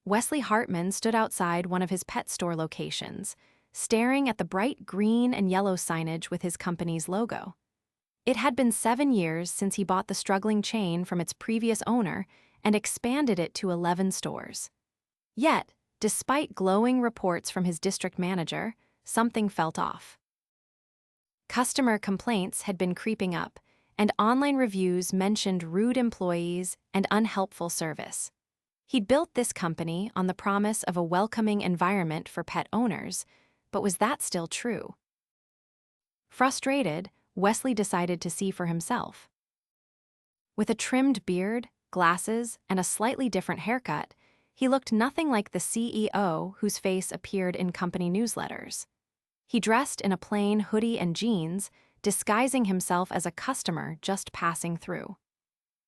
Wesley Hartman stood outside one of his pet store locations, staring at the bright green and yellow signage with his company's logo. It had been 7 years since he bought the struggling chain from its previous owner and expanded it to 11 stores. Yet, despite glowing reports from his district manager, something felt off. Customer complaints had been creeping up, and online reviews mentioned rude employees and unhelpful service. He'd built this company on the promise of a welcoming environment for pet owners, but was that still true? Frustrated, Wesley decided to see for himself. With a trimmed beard, glasses, and a slightly different haircut, he looked nothing like the CEO whose face appeared in company newsletters. He dressed in a plain hoodie and jeans, disguising himself as a customer just passing through.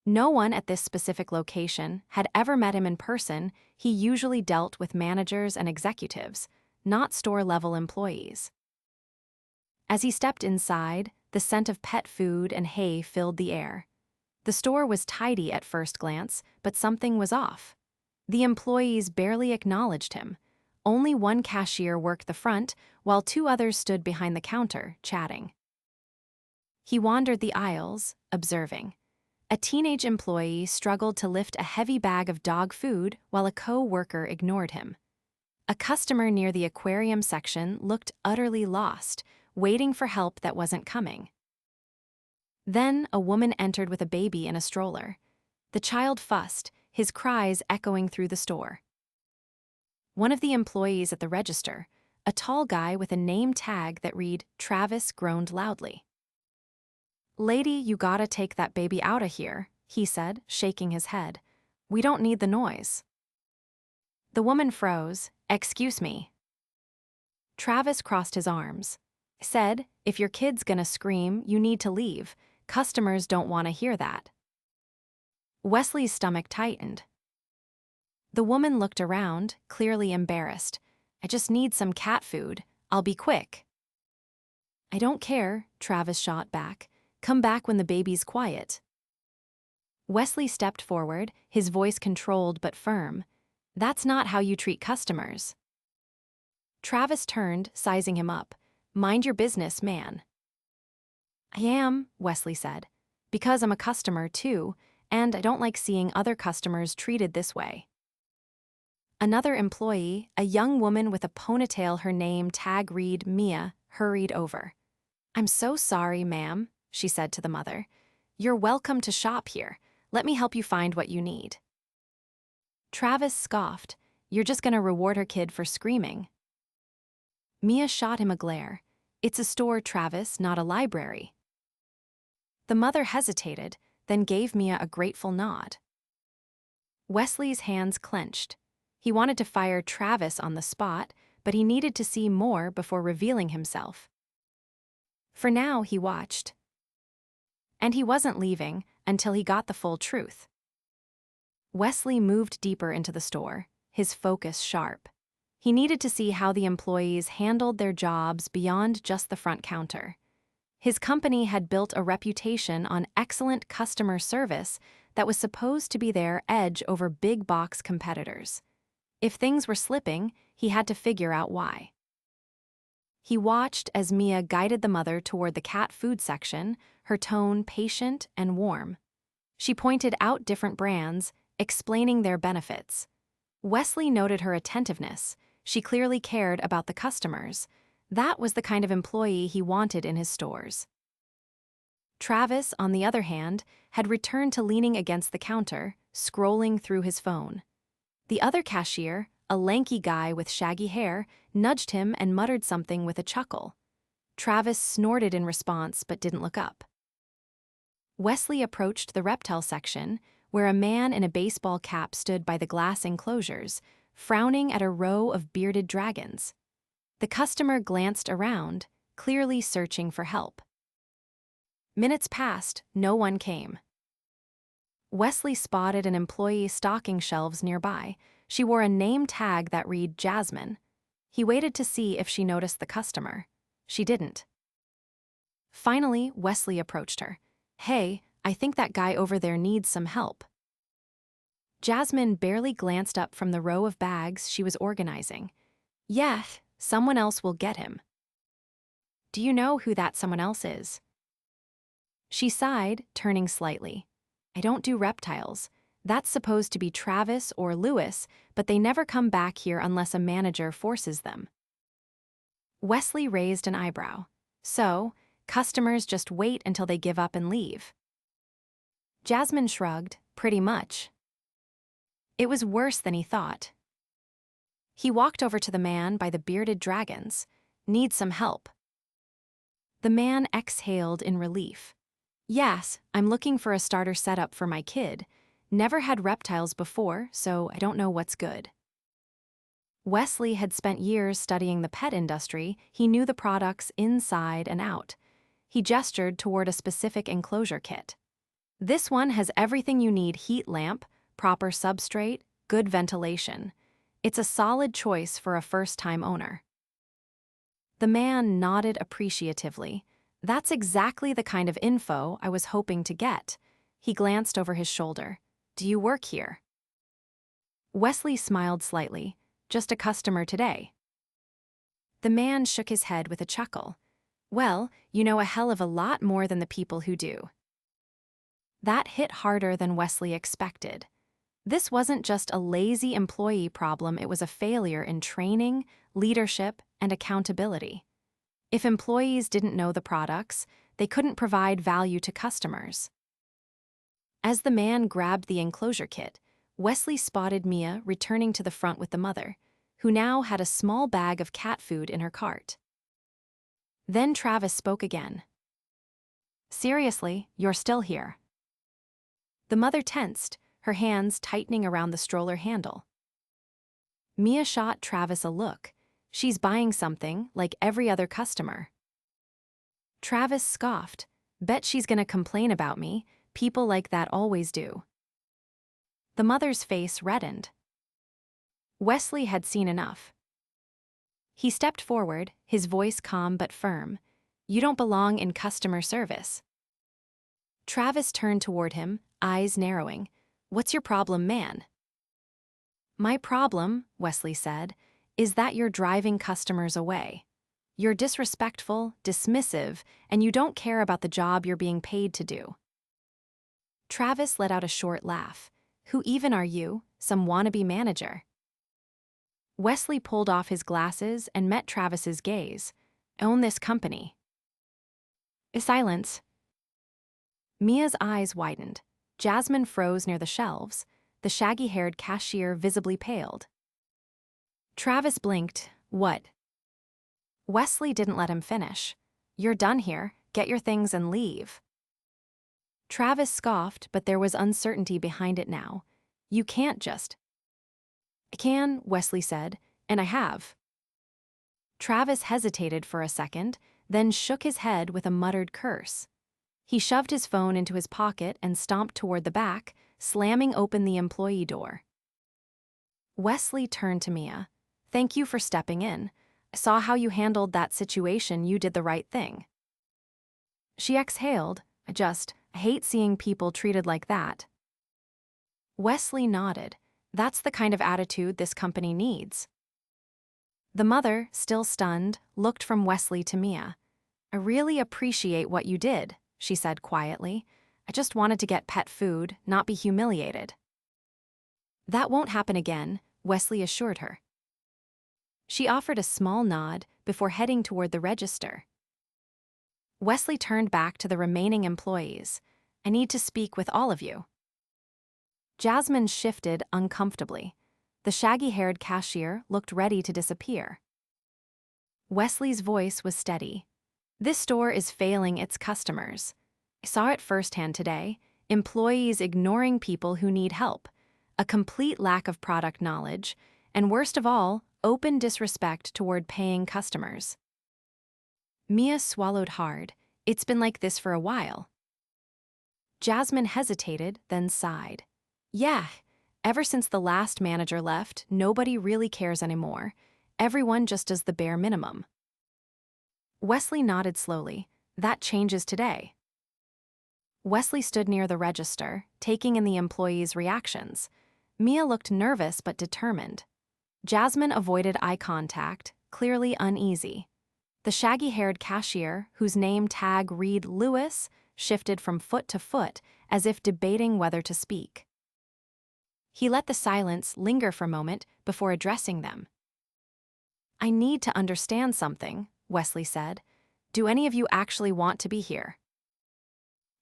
No one at this specific location had ever met him in person. He usually dealt with managers and executives, not store-level employees. As he stepped inside, the scent of pet food and hay filled the air. The store was tidy at first glance, but something was off. The employees barely acknowledged him. Only one cashier worked the front, while 2 others stood behind the counter, chatting. He wandered the aisles, observing. A teenage employee struggled to lift a heavy bag of dog food while a co-worker ignored him. A customer near the aquarium section looked utterly lost, waiting for help that wasn't coming. Then a woman entered with a baby in a stroller. The child fussed, his cries echoing through the store. One of the employees at the register, a tall guy with a name tag that read Travis, groaned loudly. "Lady, you gotta take that baby outta here," he said, shaking his head. "We don't need the noise." The woman froze. "Excuse me." Travis crossed his arms. Said, "If your kid's gonna scream, you need to leave. Customers don't want to hear that." Wesley's stomach tightened. The woman looked around, clearly embarrassed. "I just need some cat food. I'll be quick." "I don't care," Travis shot back. "Come back when the baby's quiet." Wesley stepped forward, his voice controlled but firm. "That's not how you treat customers." Travis turned, sizing him up. "Mind your business, man." "I am," Wesley said, "because I'm a customer too, and I don't like seeing other customers treated this way." Another employee, a young woman with a ponytail her name tag read Mia, hurried over. "I'm so sorry, ma'am," she said to the mother. "You're welcome to shop here. Let me help you find what you need." Travis scoffed. "You're just gonna reward her kid for screaming." Mia shot him a glare. "It's a store, Travis, not a library." The mother hesitated, then gave Mia a grateful nod. Wesley's hands clenched. He wanted to fire Travis on the spot, but he needed to see more before revealing himself. For now, he watched. And he wasn't leaving until he got the full truth. Wesley moved deeper into the store, his focus sharp. He needed to see how the employees handled their jobs beyond just the front counter. His company had built a reputation on excellent customer service that was supposed to be their edge over big box competitors. If things were slipping, he had to figure out why. He watched as Mia guided the mother toward the cat food section, her tone patient and warm. She pointed out different brands, explaining their benefits. Wesley noted her attentiveness. She clearly cared about the customers. That was the kind of employee he wanted in his stores. Travis, on the other hand, had returned to leaning against the counter, scrolling through his phone. The other cashier, a lanky guy with shaggy hair, nudged him and muttered something with a chuckle. Travis snorted in response but didn't look up. Wesley approached the reptile section, where a man in a baseball cap stood by the glass enclosures, frowning at a row of bearded dragons. The customer glanced around, clearly searching for help. Minutes passed, no one came. Wesley spotted an employee stocking shelves nearby. She wore a name tag that read Jasmine. He waited to see if she noticed the customer. She didn't. Finally, Wesley approached her. "Hey, I think that guy over there needs some help." Jasmine barely glanced up from the row of bags she was organizing. Yeah, someone else will get him. Do you know who that someone else is? She sighed, turning slightly. I don't do reptiles. That's supposed to be Travis or Lewis, but they never come back here unless a manager forces them. Wesley raised an eyebrow. So, customers just wait until they give up and leave. Jasmine shrugged, pretty much. It was worse than he thought. He walked over to the man by the bearded dragons. Need some help. The man exhaled in relief. Yes, I'm looking for a starter setup for my kid. Never had reptiles before, so I don't know what's good. Wesley had spent years studying the pet industry. He knew the products inside and out. He gestured toward a specific enclosure kit. This one has everything you need: heat lamp, proper substrate, good ventilation. It's a solid choice for a first-time owner. The man nodded appreciatively. That's exactly the kind of info I was hoping to get. He glanced over his shoulder. Do you work here? Wesley smiled slightly. Just a customer today. The man shook his head with a chuckle. Well, you know a hell of a lot more than the people who do. That hit harder than Wesley expected. This wasn't just a lazy employee problem, it was a failure in training, leadership, and accountability. If employees didn't know the products, they couldn't provide value to customers. As the man grabbed the enclosure kit, Wesley spotted Mia returning to the front with the mother, who now had a small bag of cat food in her cart. Then Travis spoke again. Seriously, you're still here? The mother tensed, her hands tightening around the stroller handle. Mia shot Travis a look. She's buying something, like every other customer. Travis scoffed. Bet she's gonna complain about me. People like that always do. The mother's face reddened. Wesley had seen enough. He stepped forward, his voice calm but firm. You don't belong in customer service. Travis turned toward him, eyes narrowing. What's your problem, man? My problem, Wesley said, is that you're driving customers away. You're disrespectful, dismissive, and you don't care about the job you're being paid to do. Travis let out a short laugh. Who even are you, some wannabe manager? Wesley pulled off his glasses and met Travis's gaze. Own this company. Silence. Mia's eyes widened. Jasmine froze near the shelves. The shaggy-haired cashier visibly paled. Travis blinked. What? Wesley didn't let him finish. You're done here. Get your things and leave. Travis scoffed, but there was uncertainty behind it now. You can't just. I can, Wesley said, and I have. Travis hesitated for a second, then shook his head with a muttered curse. He shoved his phone into his pocket and stomped toward the back, slamming open the employee door. Wesley turned to Mia. Thank you for stepping in. I saw how you handled that situation. You did the right thing. She exhaled. I hate seeing people treated like that. Wesley nodded. That's the kind of attitude this company needs. The mother, still stunned, looked from Wesley to Mia. I really appreciate what you did, she said quietly. I just wanted to get pet food, not be humiliated. That won't happen again, Wesley assured her. She offered a small nod before heading toward the register. Wesley turned back to the remaining employees. I need to speak with all of you. Jasmine shifted uncomfortably. The shaggy-haired cashier looked ready to disappear. Wesley's voice was steady. This store is failing its customers. I saw it firsthand today. Employees ignoring people who need help. A complete lack of product knowledge. And worst of all, open disrespect toward paying customers. Mia swallowed hard. It's been like this for a while. Jasmine hesitated, then sighed. Yeah, ever since the last manager left, nobody really cares anymore. Everyone just does the bare minimum. Wesley nodded slowly. That changes today. Wesley stood near the register, taking in the employees' reactions. Mia looked nervous but determined. Jasmine avoided eye contact, clearly uneasy. The shaggy-haired cashier, whose name tag read Lewis, shifted from foot to foot as if debating whether to speak. He let the silence linger for a moment before addressing them. "I need to understand something," Wesley said. "Do any of you actually want to be here?"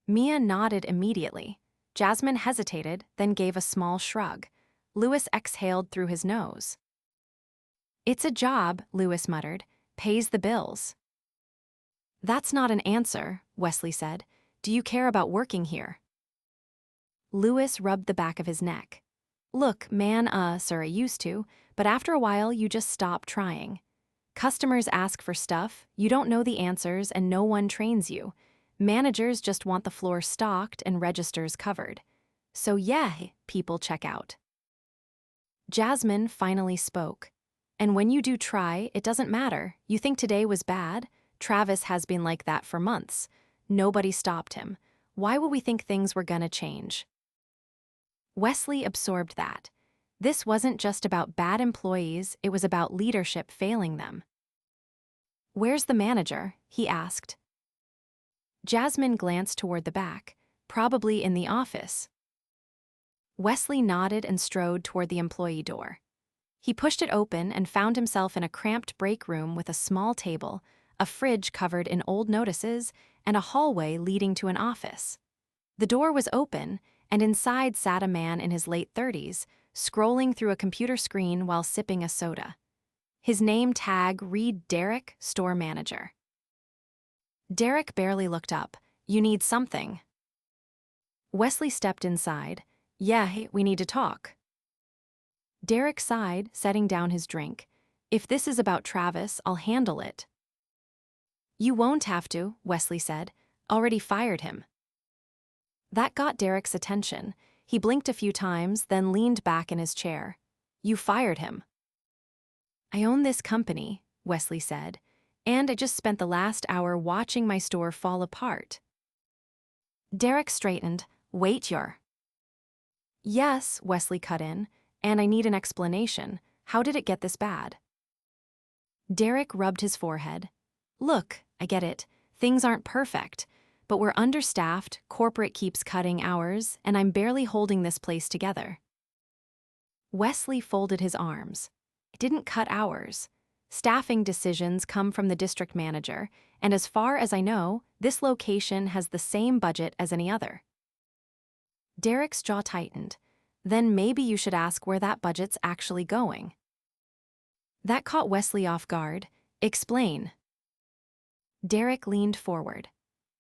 Mia nodded immediately. Jasmine hesitated, then gave a small shrug. Lewis exhaled through his nose. "It's a job," Lewis muttered. "Pays the bills." "That's not an answer," Wesley said. "Do you care about working here?" Lewis rubbed the back of his neck. "Look, man, sir, I used to, but after a while you just stop trying. Customers ask for stuff, you don't know the answers, and no one trains you. Managers just want the floor stocked and registers covered. So yeah, people check out." Jasmine finally spoke. "And when you do try, it doesn't matter. You think today was bad? Travis has been like that for months. Nobody stopped him. Why would we think things were gonna change?" Wesley absorbed that. This wasn't just about bad employees, it was about leadership failing them. "Where's the manager?" he asked. Jasmine glanced toward the back, probably in the office. Wesley nodded and strode toward the employee door. He pushed it open and found himself in a cramped break room with a small table, a fridge covered in old notices, and a hallway leading to an office. The door was open, and inside sat a man in his late 30s, scrolling through a computer screen while sipping a soda. His name tag read Derek, store manager. Derek barely looked up. "You need something?" Wesley stepped inside. "Yeah, we need to talk." Derek sighed, setting down his drink. "If this is about Travis, I'll handle it." "You won't have to," Wesley said. "Already fired him." That got Derek's attention. He blinked a few times, then leaned back in his chair. "You fired him?" "I own this company," Wesley said, "and I just spent the last hour watching my store fall apart." Derek straightened. "Wait, you're—" "Yes," Wesley cut in, "and I need an explanation. How did it get this bad?" Derek rubbed his forehead. "Look, I get it. Things aren't perfect. But we're understaffed, corporate keeps cutting hours, and I'm barely holding this place together." Wesley folded his arms. "I didn't cut hours. Staffing decisions come from the district manager, and as far as I know, this location has the same budget as any other." Derek's jaw tightened. "Then maybe you should ask where that budget's actually going." That caught Wesley off guard. "Explain." Derek leaned forward.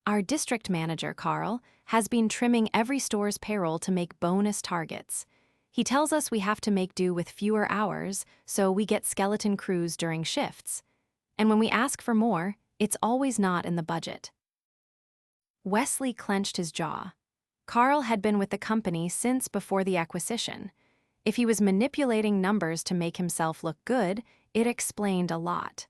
"Our district manager, Carl, has been trimming every store's payroll to make bonus targets. He tells us we have to make do with fewer hours, so we get skeleton crews during shifts. And when we ask for more, it's always not in the budget." Wesley clenched his jaw. Carl had been with the company since before the acquisition. If he was manipulating numbers to make himself look good, it explained a lot.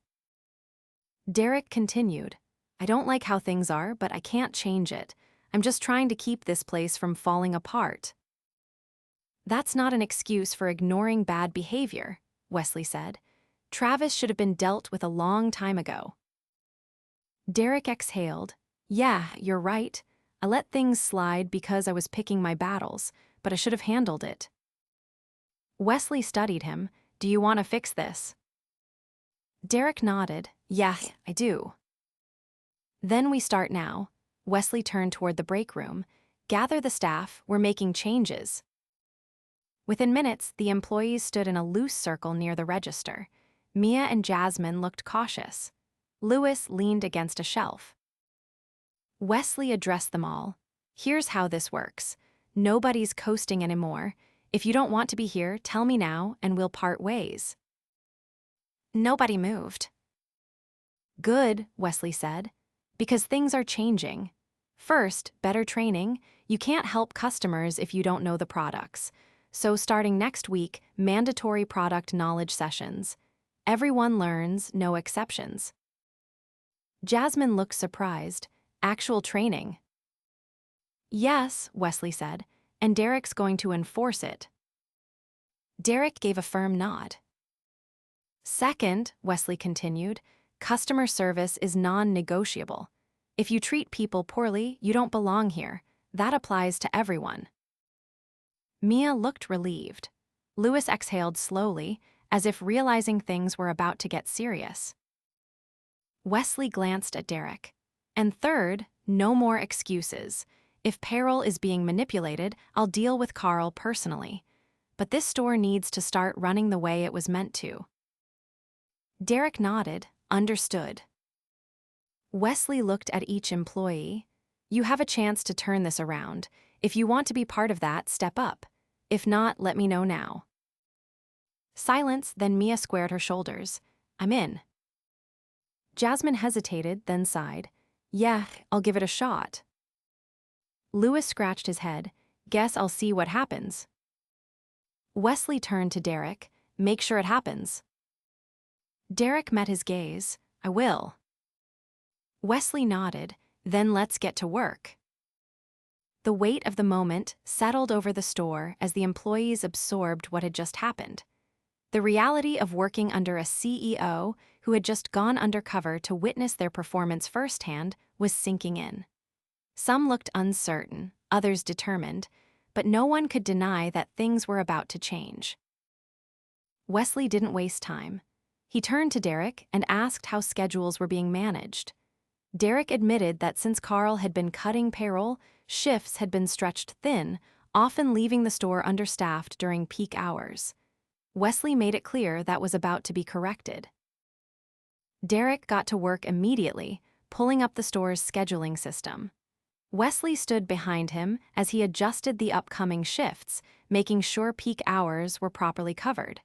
Derek continued. "I don't like how things are, but I can't change it. I'm just trying to keep this place from falling apart." "That's not an excuse for ignoring bad behavior," Wesley said. "Travis should have been dealt with a long time ago." Derek exhaled. "Yeah, you're right. I let things slide because I was picking my battles, but I should have handled it." Wesley studied him. "Do you want to fix this?" Derek nodded. "Yeah, I do." "Then we start now." Wesley turned toward the break room. "Gather the staff, we're making changes." Within minutes, the employees stood in a loose circle near the register. Mia and Jasmine looked cautious. Lewis leaned against a shelf. Wesley addressed them all. "Here's how this works. Nobody's coasting anymore. If you don't want to be here, tell me now, and we'll part ways." Nobody moved. "Good," Wesley said. "Because things are changing. First, better training. You can't help customers if you don't know the products. So starting next week, mandatory product knowledge sessions. Everyone learns, no exceptions." Jasmine looked surprised. "Actual training?" "Yes," Wesley said, "and Derek's going to enforce it." Derek gave a firm nod. Second, Wesley continued, customer service is non-negotiable. If you treat people poorly, you don't belong here. That applies to everyone. Mia looked relieved. Lewis exhaled slowly, as if realizing things were about to get serious. Wesley glanced at Derek. And third, no more excuses. If payroll is being manipulated, I'll deal with Carl personally. But this store needs to start running the way it was meant to. Derek nodded, understood. Wesley looked at each employee. You have a chance to turn this around. If you want to be part of that, step up. If not, let me know now. Silence, then Mia squared her shoulders. I'm in. Jasmine hesitated, then sighed. Yeah, I'll give it a shot. Lewis scratched his head. Guess I'll see what happens. Wesley turned to Derek. Make sure it happens. Derek met his gaze. I will. Wesley nodded. Then let's get to work. The weight of the moment settled over the store as the employees absorbed what had just happened. The reality of working under a CEO who had just gone undercover to witness their performance firsthand was sinking in. Some looked uncertain, others determined, but no one could deny that things were about to change. Wesley didn't waste time. He turned to Derek and asked how schedules were being managed. Derek admitted that since Carl had been cutting payroll, shifts had been stretched thin, often leaving the store understaffed during peak hours. Wesley made it clear that was about to be corrected. Derek got to work immediately, pulling up the store's scheduling system. Wesley stood behind him as he adjusted the upcoming shifts, making sure peak hours were properly covered.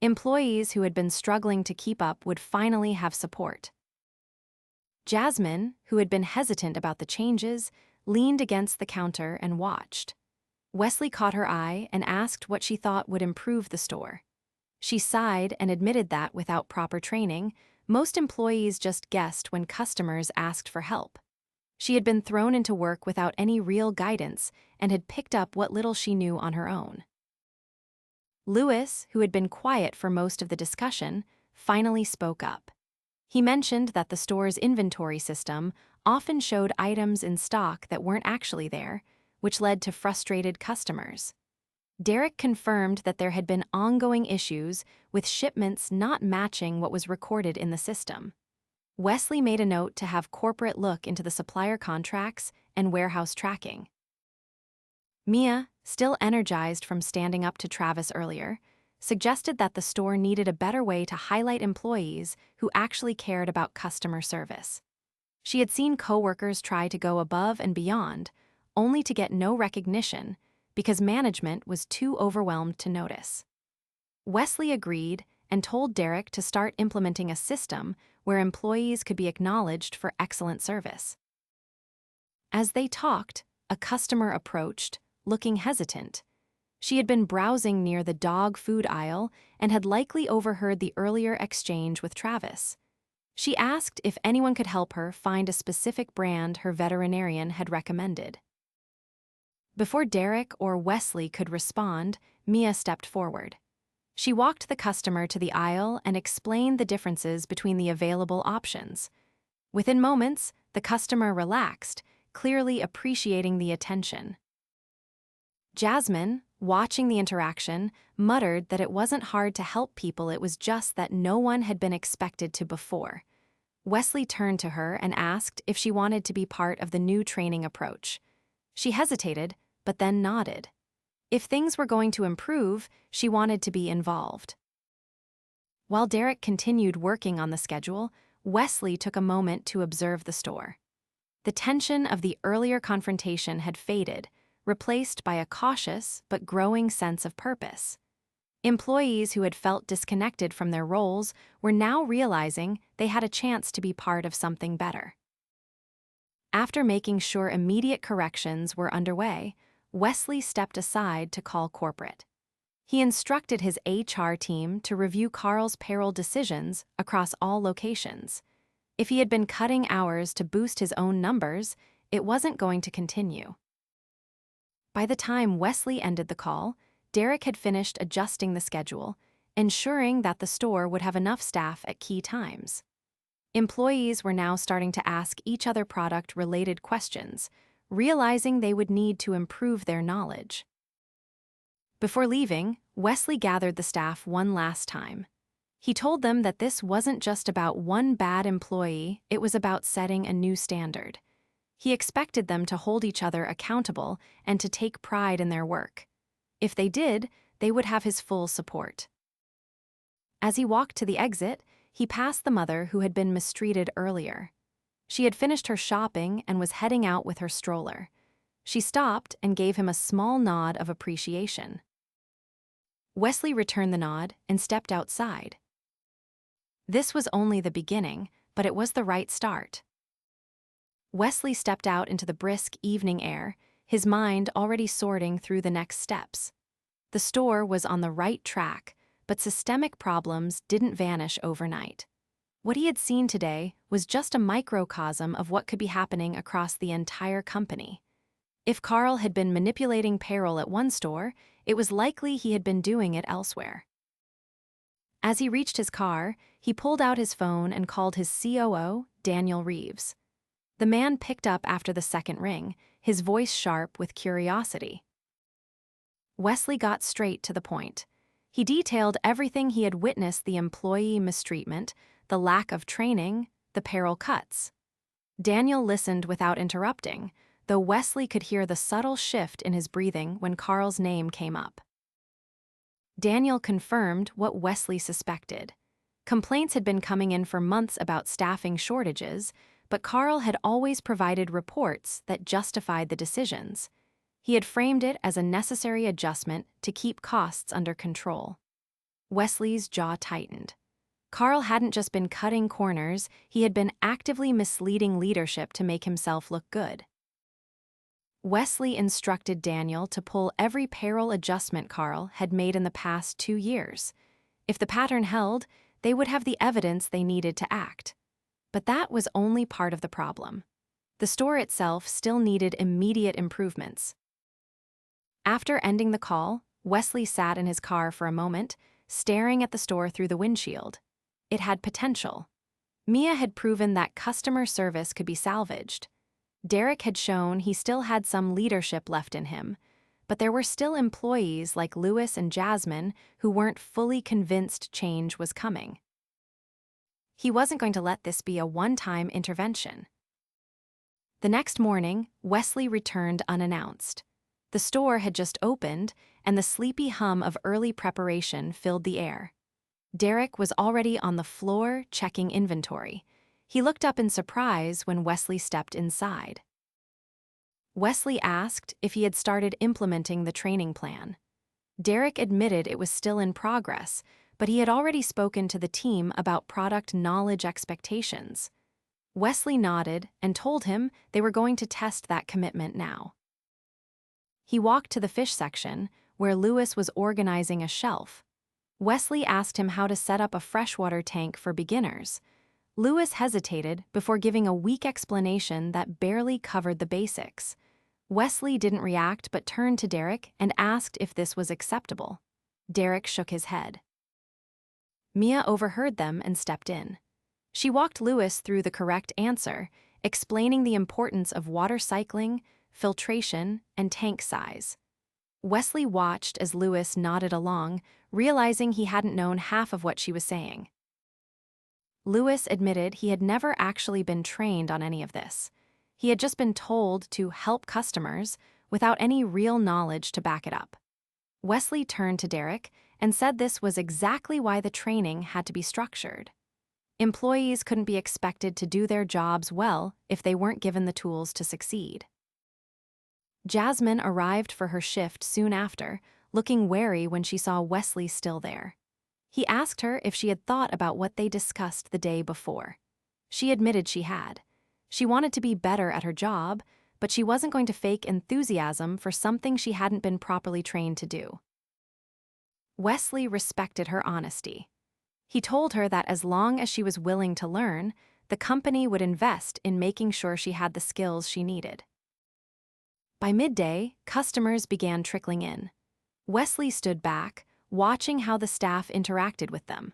Employees who had been struggling to keep up would finally have support. Jasmine, who had been hesitant about the changes, leaned against the counter and watched. Wesley caught her eye and asked what she thought would improve the store. She sighed and admitted that without proper training, most employees just guessed when customers asked for help. She had been thrown into work without any real guidance and had picked up what little she knew on her own. Lewis, who had been quiet for most of the discussion, finally spoke up. He mentioned that the store's inventory system often showed items in stock that weren't actually there, which led to frustrated customers. Derek confirmed that there had been ongoing issues with shipments not matching what was recorded in the system. Wesley made a note to have corporate look into the supplier contracts and warehouse tracking. Mia, still energized from standing up to Travis earlier, suggested that the store needed a better way to highlight employees who actually cared about customer service. She had seen coworkers try to go above and beyond, only to get no recognition because management was too overwhelmed to notice. Wesley agreed and told Derek to start implementing a system where employees could be acknowledged for excellent service. As they talked, a customer approached, looking hesitant. She had been browsing near the dog food aisle and had likely overheard the earlier exchange with Travis. She asked if anyone could help her find a specific brand her veterinarian had recommended. Before Derek or Wesley could respond, Mia stepped forward. She walked the customer to the aisle and explained the differences between the available options. Within moments, the customer relaxed, clearly appreciating the attention. Jasmine, watching the interaction, muttered that it wasn't hard to help people, it was just that no one had been expected to before. Wesley turned to her and asked if she wanted to be part of the new training approach. She hesitated, but then nodded. If things were going to improve, she wanted to be involved. While Derek continued working on the schedule, Wesley took a moment to observe the store. The tension of the earlier confrontation had faded, replaced by a cautious but growing sense of purpose. Employees who had felt disconnected from their roles were now realizing they had a chance to be part of something better. After making sure immediate corrections were underway, Wesley stepped aside to call corporate. He instructed his HR team to review Carl's payroll decisions across all locations. If he had been cutting hours to boost his own numbers, it wasn't going to continue. By the time Wesley ended the call, Derek had finished adjusting the schedule, ensuring that the store would have enough staff at key times. Employees were now starting to ask each other product-related questions, realizing they would need to improve their knowledge. Before leaving, Wesley gathered the staff one last time. He told them that this wasn't just about one bad employee, it was about setting a new standard. He expected them to hold each other accountable and to take pride in their work. If they did, they would have his full support. As he walked to the exit, he passed the mother who had been mistreated earlier. She had finished her shopping and was heading out with her stroller. She stopped and gave him a small nod of appreciation. Wesley returned the nod and stepped outside. This was only the beginning, but it was the right start. Wesley stepped out into the brisk evening air, his mind already sorting through the next steps. The store was on the right track, but systemic problems didn't vanish overnight. What he had seen today was just a microcosm of what could be happening across the entire company. If Carl had been manipulating payroll at one store, it was likely he had been doing it elsewhere. As he reached his car, he pulled out his phone and called his COO, Daniel Reeves. The man picked up after the second ring, his voice sharp with curiosity. Wesley got straight to the point. He detailed everything he had witnessed: the employee mistreatment, the lack of training, the payroll cuts. Daniel listened without interrupting, though Wesley could hear the subtle shift in his breathing when Carl's name came up. Daniel confirmed what Wesley suspected. Complaints had been coming in for months about staffing shortages, but Carl had always provided reports that justified the decisions. He had framed it as a necessary adjustment to keep costs under control. Wesley's jaw tightened. Carl hadn't just been cutting corners, he had been actively misleading leadership to make himself look good. Wesley instructed Daniel to pull every payroll adjustment Carl had made in the past 2 years. If the pattern held, they would have the evidence they needed to act. But that was only part of the problem. The store itself still needed immediate improvements. After ending the call, Wesley sat in his car for a moment, staring at the store through the windshield. It had potential. Mia had proven that customer service could be salvaged. Derek had shown he still had some leadership left in him, but there were still employees like Louis and Jasmine who weren't fully convinced change was coming. He wasn't going to let this be a one-time intervention. The next morning, Wesley returned unannounced. The store had just opened, and the sleepy hum of early preparation filled the air. Derek was already on the floor checking inventory. He looked up in surprise when Wesley stepped inside. Wesley asked if he had started implementing the training plan. Derek admitted it was still in progress, but he had already spoken to the team about product knowledge expectations. Wesley nodded and told him they were going to test that commitment now. He walked to the fish section, where Louis was organizing a shelf. Wesley asked him how to set up a freshwater tank for beginners. Louis hesitated before giving a weak explanation that barely covered the basics. Wesley didn't react but turned to Derek and asked if this was acceptable. Derek shook his head. Mia overheard them and stepped in. She walked Louis through the correct answer, explaining the importance of water cycling, filtration, and tank size. Wesley watched as Louis nodded along, realizing he hadn't known half of what she was saying. Louis admitted he had never actually been trained on any of this. He had just been told to help customers without any real knowledge to back it up. Wesley turned to Derek and said this was exactly why the training had to be structured. Employees couldn't be expected to do their jobs well if they weren't given the tools to succeed. Jasmine arrived for her shift soon after, looking wary when she saw Wesley still there. He asked her if she had thought about what they discussed the day before. She admitted she had. She wanted to be better at her job, but she wasn't going to fake enthusiasm for something she hadn't been properly trained to do. Wesley respected her honesty. He told her that as long as she was willing to learn, the company would invest in making sure she had the skills she needed. By midday, customers began trickling in. Wesley stood back, watching how the staff interacted with them.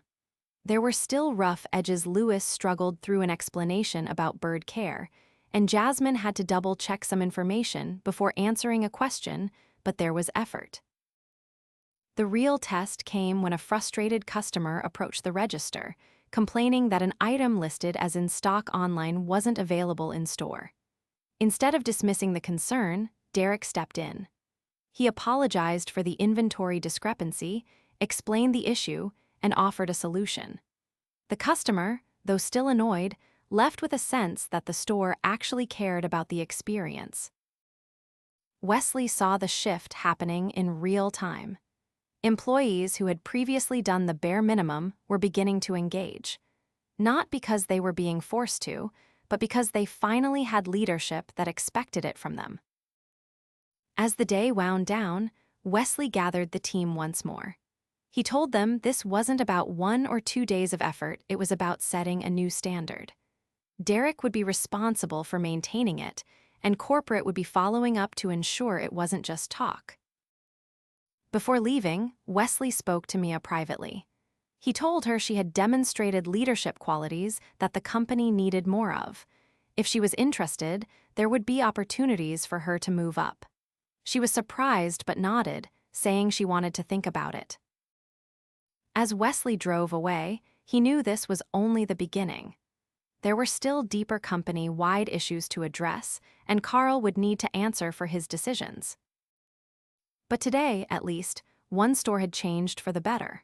There were still rough edges. Lewis struggled through an explanation about bird care, and Jasmine had to double-check some information before answering a question, but there was effort. The real test came when a frustrated customer approached the register, complaining that an item listed as in stock online wasn't available in store. Instead of dismissing the concern, Derek stepped in. He apologized for the inventory discrepancy, explained the issue, and offered a solution. The customer, though still annoyed, left with a sense that the store actually cared about the experience. Wesley saw the shift happening in real time. Employees who had previously done the bare minimum were beginning to engage, not because they were being forced to, but because they finally had leadership that expected it from them. As the day wound down, Wesley gathered the team once more. He told them this wasn't about 1 or 2 days of effort, it was about setting a new standard. Derek would be responsible for maintaining it, and corporate would be following up to ensure it wasn't just talk. Before leaving, Wesley spoke to Mia privately. He told her she had demonstrated leadership qualities that the company needed more of. If she was interested, there would be opportunities for her to move up. She was surprised but nodded, saying she wanted to think about it. As Wesley drove away, he knew this was only the beginning. There were still deeper company-wide issues to address, and Carl would need to answer for his decisions. But today, at least, one store had changed for the better.